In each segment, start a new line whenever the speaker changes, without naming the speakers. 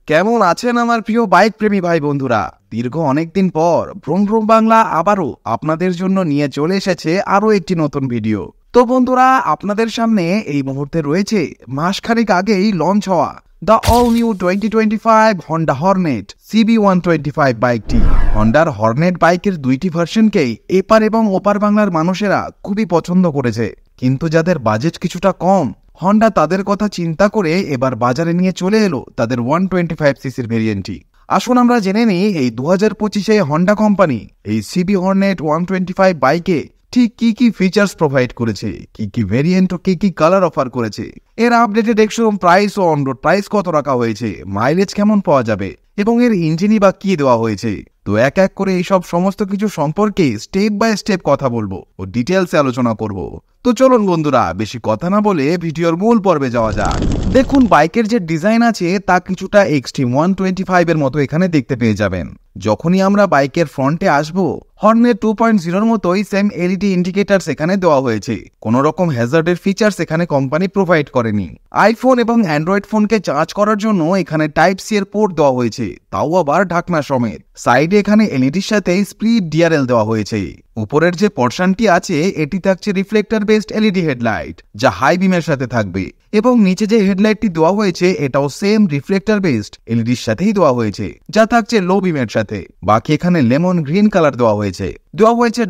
কেমন আছেন আমার প্রিয় বাইক প্রেমী ভাই বন্ধুরা? দীর্ঘ অনেকদিন পর ভ্রম ভ্রম বাংলা আবারও আপনাদের জন্য নিয়ে চলে এসেছে আরও একটি নতুন ভিডিও। তো বন্ধুরা, আপনাদের সামনে এই মুহূর্তে রয়েছে মাসখানেক আগেই লঞ্চ হওয়া the all new 2025 Honda Hornet CB125 বাইকটি। হন্ডার হর্নেট বাইকের দুইটি ভার্সনকেই এপার এবং ওপার বাংলার মানুষেরা খুবই পছন্দ করেছে, কিন্তু যাদের বাজেট কিছুটা কম, হন্ডা তাদের কথা চিন্তা করে এবার বাজারে নিয়ে চলে এলো তাদের 125cc ভেরিয়েন্টটি। আসুন আমরা জেনে নিই এই 2025-এ হন্ডা কোম্পানি এই CB হর্নেট 125 বাইকে ঠিক কি কি ফিচার্স প্রোভাইড করেছে, কি কি ভেরিয়েন্ট ও কি কি কালার অফার করেছে, এর আপডেটেড এক্সশোরুম প্রাইস ও অন রোড প্রাইস কত রাখা হয়েছে, মাইলেজ কেমন পাওয়া যাবে এবং এর ইঞ্জিনই বা কি দেওয়া হয়েছে। তো এক এক করে এইসব সমস্ত কিছু সম্পর্কে স্টেপ বাই স্টেপ কথা বলবো ও ডিটেলসে আলোচনা করব। তো চলুন বন্ধুরা, বেশি কথা না বলে ভিডিওর মূল পর্বে যাওয়া যাক। দেখুন, বাইকের যে ডিজাইন আছে তা কিছুটা এক্সট্রিম 125 এর মতো এখানে দেখতে পেয়ে যাবেন। যখনই আমরা বাইকের ফ্রন্টে আসবো, হর্নেট 2.0 মতোই সেম LED ইন্ডিকেটার্স এখানে দেওয়া হয়েছে। কোন রকম হ্যাজার্ডের ফিচার্স এখানে কোম্পানি প্রোভাইড করেনি। আইফোন এবং অ্যান্ড্রয়েড ফোনকে চার্জ করার জন্য এখানে টাইপ সি এর পোর্ট দেওয়া হয়েছে, তাও আবার ঢাকনা সমেত। সাইডে এখানে এলইডির সাথে স্প্লিট DRL দেওয়া হয়েছে। উপরের যে পোর্শনটি আছে এটি থাকছে রিফ্লেক্টর বেসড LED হেডলাইট, যা হাই বিমের সাথে থাকবে, এবং নিচে যে হেডলাইটটি দেওয়া হয়েছে এটাও সেম রিফ্লেক্টর বেসড LEDর সাথেই দেওয়া হয়েছে, যা থাকছে লো বিমের সাথে। বাকি এখানে লেমন গ্রিন কালার দেওয়া হয়েছে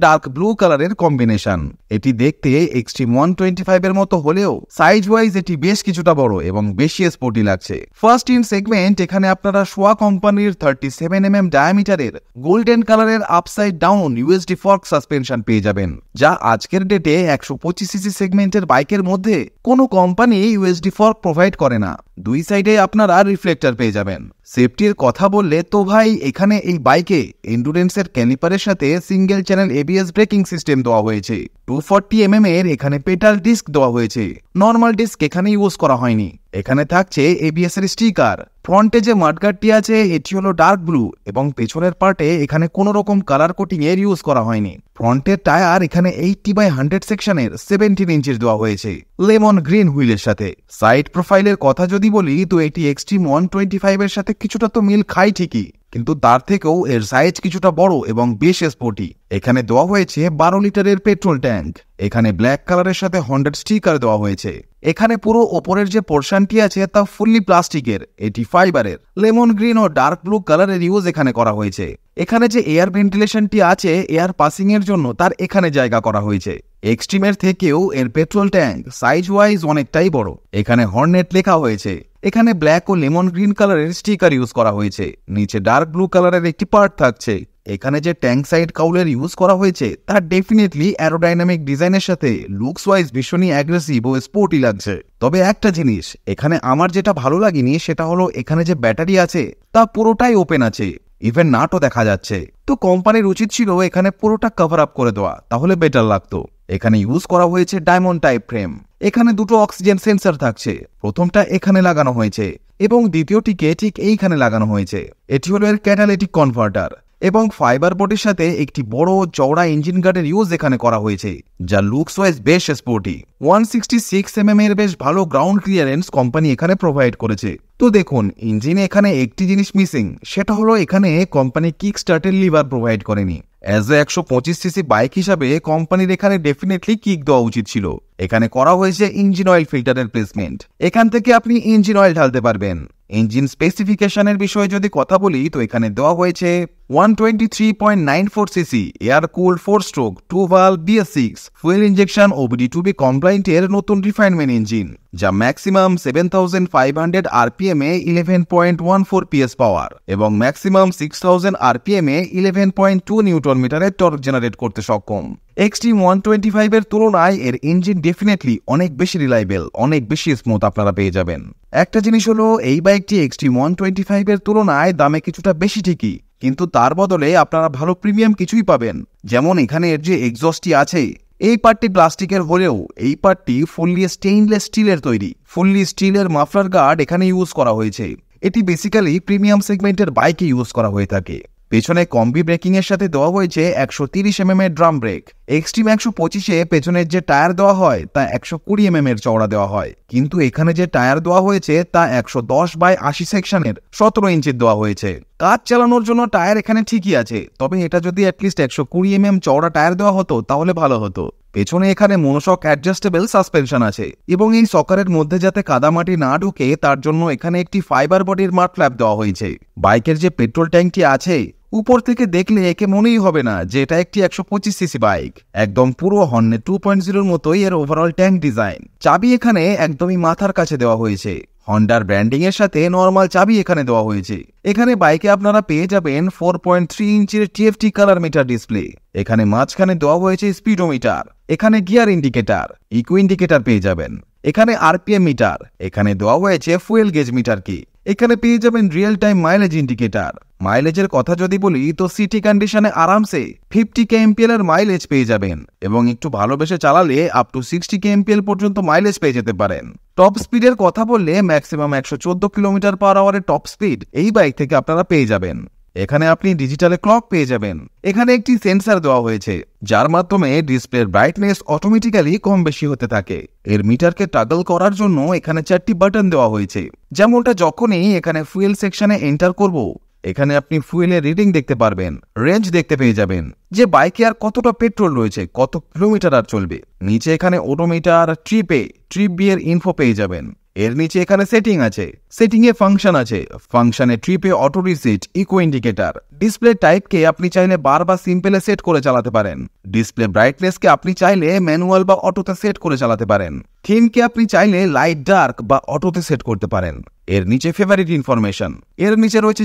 ডার্ক ব্লু কালারের কম্বিনেশন। এটি দেখতে এক্সট্রিম 125 এর মতো হলেও সাইজ ওয়াইজ এটি বেশ কিছুটা বড় এবং বেশি স্পোর্টি লাগছে। ফার্স্ট ইন সেগমেন্ট এখানে আপনারা সোয়া কোম্পানির 37mm ডায়ামিটারের গোল্ডেন কালারের upside down USD fork suspension পেয়ে যাবেন, যা আজকের ডেটে 125cc সেগমেন্টের বাইকের মধ্যে কোনো কোম্পানি USD ফর্ক প্রোভাইড করে না। দুই সাইডে আপনারা রিফ্লেক্টর পেয়ে যাবেন। সেফটির কথা বললে তো ভাই, এখানে এই বাইকে এন্ডুরেন্সের ক্যালিপারের সাথে single channel ABS braking system দেওয়া হয়েছে। 240mm এর এখানে পেটাল ডিস্ক দেওয়া হয়েছে, নর্মাল ডিস্ক এখানে ইউজ করা হয়নি। এখানে থাকছে ABS এর স্টিকার। ফ্রন্টে যে মাডগার্ডটি আছে এটি হলো ডার্ক ব্লু এবং পেছনের পার্টে এখানে কোনো রকম কালার কোটিং এর ইউজ করা হয়নি। ফ্রন্টের টায়ার এখানে 80/100 সেকশনের 17 ইঞ্চির দেওয়া হয়েছে লেমন গ্রিন হুইলের সাথে। সাইড প্রোফাইলের কথা যদি বলি তো এটি এক্সট্রিম 125 এর সাথে কিছুটা তো মিল খাই ঠিকই, কিন্তু তার থেকেও এর সাইজ কিছুটা বড় এবং বেশ স্পোর্টি। এখানে দেওয়া হয়েছে 12 লিটারের পেট্রোল ট্যাঙ্ক। এখানে ব্ল্যাক কালারের সাথে হন্ডার স্টিকার দেওয়া হয়েছে। এখানে পুরো ওপরের যে পোর্শনটি আছে তা ফুললি প্লাস্টিকের, এটি ফাইবারের। লেমন গ্রিন ও ডার্ক ব্লু কালারের ইউজ এখানে করা হয়েছে। এখানে যে এয়ার ভেন্টিলেশনটি আছে এয়ার পাসিং এর জন্য তার এখানে জায়গা করা হয়েছে। এক্সট্রিমের থেকেও এর পেট্রোল ট্যাঙ্ক সাইজ ওয়াইজ অনেকটাই বড়। এখানে হর্নেট লেখা হয়েছে। এখানে ব্ল্যাক ও লেমন গ্রিন কালারের স্টিকার ইউজ করা হয়েছে। নিচে ডার্ক ব্লু কালারের একটি পার্ট থাকছে। এখানে যে ট্যাঙ্ক সাইড কাউলের ইউজ করা হয়েছে তা ডেফিনেটলি অ্যারোডাইনামিক ডিজাইনের সাথে লুকস ওয়াইজ ভীষণই অ্যাগ্রেসিভ ও স্পোর্টি লাগছে। তবে একটা জিনিস এখানে আমার যেটা ভালো লাগেনি সেটা হলো এখানে যে ব্যাটারি আছে তা পুরোটাই ওপেন আছে, ইভেন নাটও দেখা যাচ্ছে। তো কোম্পানির উচিত ছিল এখানে পুরোটা কভার আপ করে দেওয়া, তাহলে বেটার লাগতো। এখানে ইউজ করা হয়েছে ডায়মন্ড টাইপ ফ্রেম। এখানে দুটো অক্সিজেন সেন্সর থাকছে, প্রথমটা এখানে লাগানো হয়েছে এবং দ্বিতীয়টিকে ঠিক এইখানে লাগানো হয়েছে। এটি হলো এর ক্যাটালিটিক কনভার্টার এবং ফাইবার বোর্ডের সাথে একটি বড় চওড়া ইঞ্জিন গার্ডের ইউজ এখানে করা হয়েছে, যা লুকস ওয়াইজ বেশ স্পোর্টি। 166mm এর বেশ ভালো গ্রাউন্ড ক্লিয়ারেন্স কোম্পানি এখানে প্রোভাইড করেছে। তো দেখুন, ইঞ্জিনে এখানে একটি জিনিস মিসিং, সেটা হলো এখানে কোম্পানি কিক স্টার্টের লিভার প্রোভাইড করেনি। অ্যাজ এ 125cc বাইক হিসাবে কোম্পানির এখানে ডেফিনেটলি কিক দেওয়া উচিত ছিল। এখানে করা হয়েছে ইঞ্জিন অয়েল ফিল্টারের প্লেসমেন্ট। এখান থেকে আপনি ইঞ্জিন অয়েল ঢালতে পারবেন। ইঞ্জিন স্পেসিফিকেশনের বিষয়ে যদি কথা বলি তো এখানে দেওয়া হয়েছে 123.94cc এয়ার কুল 4 stroke 2 valve BS6 fuel injection OBD2B কমপ্লায়েন্টের নতুন রিফাইনমেন্ট ইঞ্জিন, যা ম্যাক্সিমাম 7500 RPM এ 11.14 PS পাওয়ার এবং ম্যাক্সিমাম 6000 RPM এ 11.2 নিউটন মিটারের টর্ক জেনারেট করতে সক্ষম। এক্সট্রিম 125 এর তুলনায় এর ইঞ্জিন ডেফিনেটলি অনেক বেশি রিলায়েবল, অনেক বেশি স্মুথ আপনারা পেয়ে যাবেন। একটা জিনিস হলো এই বাইকটি এক্সট্রিম 125 এর তুলনায় দামে কিছুটা বেশি ঠিকই, কিন্তু তার বদলে আপনারা ভালো প্রিমিয়াম কিছুই পাবেন। যেমন এখানে এর যে এক্সস্টটি আছে এই পার্টটি প্লাস্টিকের হলেও এই পার্টটি ফুললি স্টেইনলেস স্টিলের তৈরি। ফুললি স্টিলের মাফলার গার্ড এখানে ইউজ করা হয়েছে। এটি বেসিক্যালি প্রিমিয়াম সেগমেন্টের বাইকে ইউজ করা হয়ে থাকে। পেছনে কম্বি ব্রেকিং এর সাথে দেওয়া হয়েছে 130 mm এর ড্রাম ব্রেক। এক্সট্রিম 125-এ পেছনের যে টায়ার দেওয়া হয় তা 120 mm এর চওড়া দেওয়া হয়, কিন্তু এখানে যে টায়ার দেওয়া হয়েছে তা 110/80 সেকশনের 17 ইঞ্চির দেওয়া হয়েছে। কাজ চালানোর জন্য টায়ার এখানে ঠিকই আছে, তবে এটা যদি অ্যাটলিস্ট 120 mm চওড়া টায়ার দেওয়া হতো তাহলে ভালো হতো। পেছনে এখানে মনোশক অ্যাডজাস্টেবল সাসপেনশন আছে এবং এই সকারের মধ্যে যাতে কাদামাটি না ঢুকে তার জন্য এখানে একটি ফাইবার বডির মাড ফ্ল্যাপ দেওয়া হয়েছে। বাইকের যে পেট্রোল ট্যাঙ্কটি আছে উপর থেকে দেখলে একে মনেই হবে না যে এটা একটি 125cc বাইক। একদম পুরো হর্নেট 2.0 মতোই এর ওভারঅল ট্যাঙ্ক ডিজাইন। চাবি এখানে একদমই মাথার কাছে দেওয়া হয়েছে। হন্ডার ব্র্যান্ডিং এর সাথে নরমাল চাবি এখানে দেওয়া হয়েছে। এখানে বাইকে আপনারা পেয়ে যাবেন 4.3 ইঞ্চির TFT কালার মিটার ডিসপ্লে। এখানে মাঝখানে দেওয়া হয়েছে স্পিডোমিটার, এখানে গিয়ার ইন্ডিকেটর, ইকো ইন্ডিকেটর পেয়ে যাবেন, এখানে RPM মিটার, এখানে দেওয়া হয়েছে ফুয়েল গেজ মিটার কি, এখানে পেয়ে যাবেন রিয়েল টাইম মাইলেজ ইন্ডিকেটর। মাইলেজের কথা যদি বলি তো সিটি কন্ডিশনে আরামসে 50 kmpl এর মাইলেজ পেয়ে যাবেন এবং একটু ভালোবেসে চালালে আপ টু 60 kmpl পর্যন্ত মাইলেজ পেয়ে যেতে পারেন। টপ স্পিডের কথা বললে ম্যাক্সিমাম 114 km/h টপ স্পিড এই বাইক থেকে আপনারা পেয়ে যাবেন। এখানে আপনি ডিজিটালে ক্লক পেয়ে যাবেন। এখানে একটি সেন্সর দেওয়া হয়েছে যার মাধ্যমে ডিসপ্লের ব্রাইটনেস অটোমেটিক্যালি কম বেশি হতে থাকে। এর মিটারকে টাগল করার জন্য এখানে 4টি বাটন দেওয়া হয়েছে, যেমনটা যখনই এখানে ফুয়েল সেকশনে এন্টার করব এখানে আপনি ফুয়েলের রিডিং দেখতে পারবেন, রেঞ্জ দেখতে পেয়ে যাবেন যে বাইকে আর কতটা পেট্রোল রয়েছে, কত কিলোমিটার আর চলবে। নিচে এখানে ওডোমিটার, ট্রিপ বি এর ইনফো পেয়ে যাবেন। এর নিচে এখানে সেটিং আছে, সেটিং এ ফাংশন আছে, ফাংশনে ট্রিপে auto reset, eco indicator. Display টাইপকে আপনি চাইলে বার বা সিম্পলে সেট করে চালাতে পারেন। ডিসপ্লে ব্রাইটনেসকে আপনি চাইলে ম্যানুয়াল বা অটোতে সেট করে চালাতে পারেন। থিমকে আপনি চাইলে লাইট ডার্ক বা অটোতে সেট করতে পারেন। এর নিচে ফেভারিট ইনফরমেশন, এর নিচে রয়েছে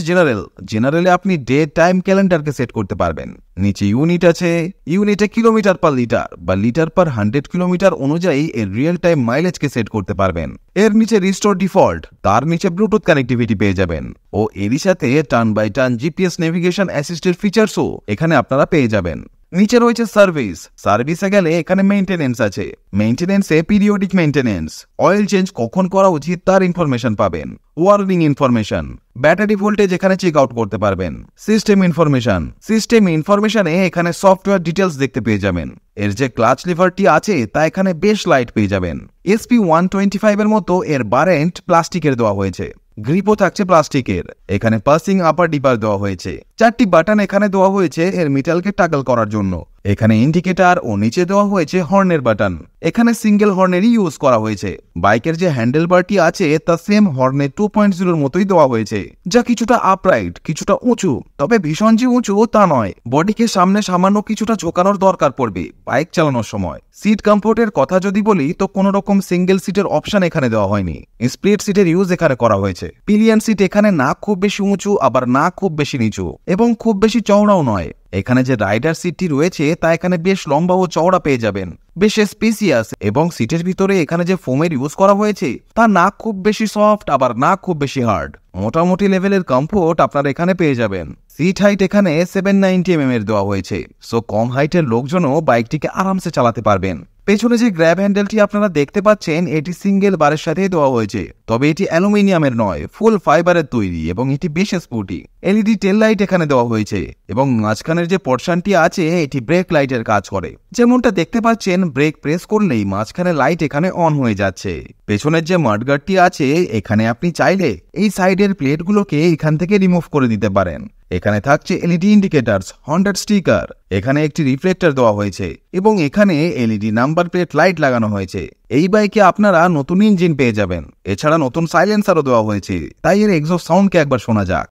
জেনারেলে আপনি ডে টাইম ক্যালেন্ডারকে সেট করতে পারবেন। নিচে ইউনিট আছে, ইউনিটে কিলোমিটার পার লিটার বা লিটার পার 100 কিলোমিটার অনুযায়ী এর রিয়েল টাইম মাইলেজকে সেট করতে পারবেন। এর নিচে রিস্টোর ডিফল্ট, তার নিচে ব্লুটুথ কানেক্টিভিটি পেয়ে যাবেন ও এরই সাথে turn by turn GPS navigation assisted ফিচারসও এখানে আপনারা পেয়ে যাবেন। নিচে রয়েছে সার্ভিসে গেলে এখানে মেইনটেনেন্স আছে, মেইনটেনেন্সে পিরিয়ডিক মেইনটেনেন্স, অয়েল চেঞ্জ কখন করা উচিত তার ইনফরমেশন পাবেন, ওয়ার্নিং ইনফরমেশন, ব্যাটারি ভোল্টেজ এখানে চেক আউট করতে পারবেন, সিস্টেম ইনফরমেশনে এখানে সফটওয়্যার ডিটেলস দেখতে পেয়ে যাবেন। এর যে ক্লাচ লিভারটি আছে তা এখানে বেশ লাইট পেয়ে যাবেন। SP125 এর মতো এর বারেন্ট প্লাস্টিকের দেওয়া হয়েছে, গ্রিপও থাকছে প্লাস্টিকের। এখানে পাসিং আপার ডিপার দেওয়া হয়েছে। 4টি বাটন এখানে দেওয়া হয়েছে এর মিটারকে টাগল করার জন্য। এখানে ইন্ডিকেটর ও নিচে দেওয়া হয়েছে হর্নের বাটন। এখানে সিঙ্গেল হর্নেরই ইউজ করা হয়েছে। বাইকের যে হ্যান্ডেল বারটি আছে তা সেম হর্নের 2.0 মতোই দেওয়া হয়েছে, যা কিছুটা আপরাইট, কিছুটা উঁচু, তবে ভীষণ যে উঁচু তা নয়। বডিকে সামনে সামান্য কিছুটা ঝোকানোর দরকার পড়বে বাইক চালানোর সময়। সিট কমফোর্টের কথা যদি বলি তো কোনো রকম সিঙ্গেল সিটের অপশন এখানে দেওয়া হয়নি, স্প্লিট সিটের ইউজ এখানে করা হয়েছে। পিলিয়ন সিট এখানে না খুব বেশি উঁচু আবার না খুব বেশি নিচু এবং খুব বেশি চওড়াও নয়। এখানে যে রাইডার সিটটি রয়েছে তা এখানে বেশ লম্বা ও চওড়া পেয়ে যাবেন, বেশ স্পেসিয়াস, এবং সিটের ভিতরে এখানে যে ফোমের ইউজ করা হয়েছে তা না খুব বেশি সফট আবার না খুব বেশি হার্ড। মোটামুটি লেভেলের কমফোর্ট আপনারা এখানে পেয়ে যাবেন। সিট হাইট এখানে 790 mm এর দেওয়া হয়েছে, সো কম হাইটের লোকজনও বাইকটিকে আরামসে চালাতে পারবেন। পেছনে যে গ্র্যাব হ্যান্ডেলটি আপনারা দেখতে পাচ্ছেন এটি সিঙ্গেল বারের সাথে দেওয়া হয়েছে, তবে এটি অ্যালুমিনিয়ামের নয়, ফুল ফাইবারের তৈরি এবং এটি বেশ স্পোর্টি। এলইডি টেল লাইট এখানে দেওয়া হয়েছে এবং মাঝখানের যে পোর্শনটি আছে এটি ব্রেক লাইটের কাজ করে। যেমনটা দেখতে পাচ্ছেন ব্রেক প্রেস করলেই মাঝখানে লাইট এখানে অন হয়ে যাচ্ছে। পেছনের যে মাডগার্ডটি আছে এখানে আপনি চাইলে এই সাইডের প্লেটগুলোকে এখান থেকে রিমুভ করে দিতে পারেন। এখানে থাকছে এলইডি ইন্ডিকেটরস, হন্ডার স্টিকার, এখানে একটি রিফ্লেক্টর দেওয়া হয়েছে এবং এখানে এলইডি নাম্বার প্লেট লাইট লাগানো হয়েছে। এই বাইকে আপনারা নতুন ইঞ্জিন পেয়ে যাবেন, এছাড়া নতুন সাইলেন্সারও দেওয়া হয়েছে, তাই এর এক্সস্ট সাউন্ডকে একবার শোনা যাক।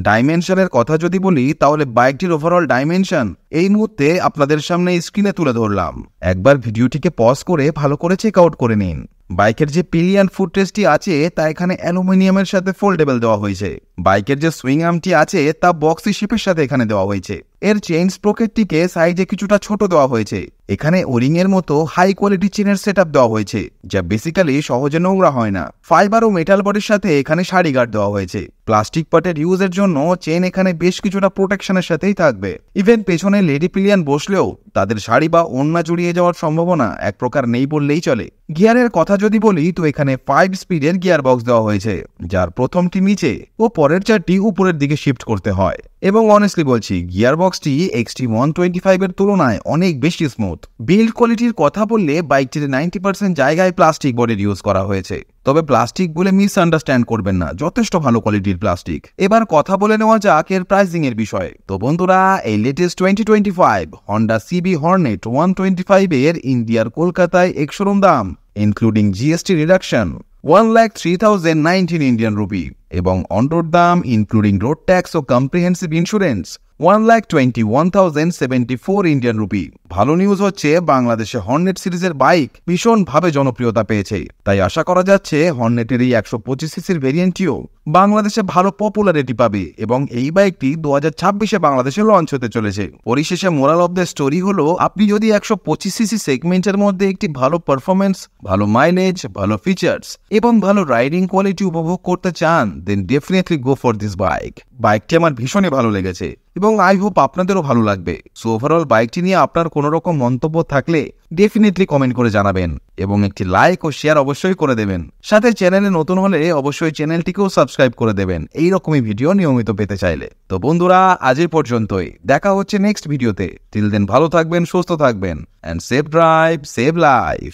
ডাইমেনশনের কথা যদি বলি তাহলে বাইকটির ওভারঅল ডাইমেনশন এই মুহূর্তে আপনাদের সামনে স্ক্রিনে তুলে ধরলাম। একবার ভিডিওটিকে পজ করে ভালো করে চেক আউট করে নিন। বাইকের যে পিলিয়ন ফুটরেস্টটি আছে তা এখানে অ্যালুমিনিয়ামের সাথে ফোল্ডেবল দেওয়া হয়েছে। বাইকের যে সুইং আর্মটি আছে তা বক্সি শেপের সাথে এখানে দেওয়া হয়েছে। এর চেইন স্প্রোকেটটিকে সাইজে কিছুটা ছোট দেওয়া হয়েছে। এখানে ওরিং এর মতো হাই কোয়ালিটি চেনের সেটআপ দেওয়া হয়েছে, যা বেসিক্যালি সহজে নোংরা হয় না। ফাইবার ও মেটাল বডির সাথে এখানে সারি গার্ড দেওয়া হয়েছে। প্লাস্টিক পার্টের ইউজের জন্য চেন এখানে বেশ কিছুটা প্রোটেকশনের সাথেই থাকবে। ইভেন পেছনে লেডি পিলিয়ন বসলেও তাদের শাড়ি বা ওড়না জড়িয়ে যাওয়ার সম্ভাবনা এক প্রকার নেই বললেই চলে। গিয়ারের কথা যদি বলি তো এখানে 5 স্পিডের গিয়ার বক্স দেওয়া হয়েছে, যার প্রথমটি নিচে ও পরের চারটি উপরের দিকে শিফট করতে হয়। এবং অনেস্টলি বলছি, গিয়ার বক্সটি XT125 এর তুলনায় অনেক বেশি স্মুথ। বিল্ড কোয়ালিটির কথা বললে বাইকটির 90% জায়গায় প্লাস্টিক বডির ইউজ করা হয়েছে। তবে প্লাস্টিক বলে মিসআন্ডারস্ট্যান্ড করবেন না, যথেষ্ট ভালো কোয়ালিটির প্লাস্টিক। এবার কথা বলে নেওয়া যাক এর প্রাইসিং এর বিষয়ে। তো বন্ধুরা, এই লেটেস্ট 2025 হন্ডা সিবি হর্নেট 125 এর ইন্ডিয়ার কলকাতায় এক্স-শোরুম দাম including GST reduction 1,03,019 Indian rupee এবং অন রোড দাম ইনক্লুডিং রোড ট্যাক্স ও কম্প্রিহেন্সিভ ইন্স্যুরেন্স 1,21,074 ইন্ডিয়ান রুপি। ভালো নিউজ হচ্ছে বাংলাদেশে হর্নেট সিরিজের বাইক ভীষণভাবে জনপ্রিয়তা পেয়েছে। তাই আশা করা যাচ্ছে হর্নেটের এই 125 সিসির ভেরিয়েন্টটিও বাংলাদেশে ভালো পপুলারিটি পাবে এবং এই বাইকটি 2026-এ বাংলাদেশে লঞ্চ হতে চলেছে। পরিশেষে মোরাল অফ দ্য স্টোরি হলো, আপনি যদি 125 সিসি সেগমেন্টের মধ্যে একটি ভালো পারফরমেন্স, ভালো মাইলেজ, ভালো ফিচার্স এবং ভালো রাইডিং কোয়ালিটি উপভোগ করতে চান, then definitely go for this bike. বাইকটি আমার ভীষণই ভালো লেগেছে এবং আই হোপ আপনাদেরও ভালো লাগবে। সো ওভারঅল বাইকটি নিয়ে আপনার কোনো রকম মন্তব্য থাকলে ডেফিনেটলি কমেন্ট করে জানাবেন এবং একটি লাইক ও শেয়ার অবশ্যই করে দেবেন। সাথে চ্যানেলে নতুন হলে অবশ্যই চ্যানেলটিকেও সাবস্ক্রাইব করে দেবেন এইরকমই ভিডিও নিয়মিত পেতে চাইলে। তো বন্ধুরা, আজ এই পর্যন্তই। দেখা হচ্ছে নেক্সট ভিডিওতে। টিল দেন ভালো থাকবেন, সুস্থ থাকবেন, and safe drive, save life.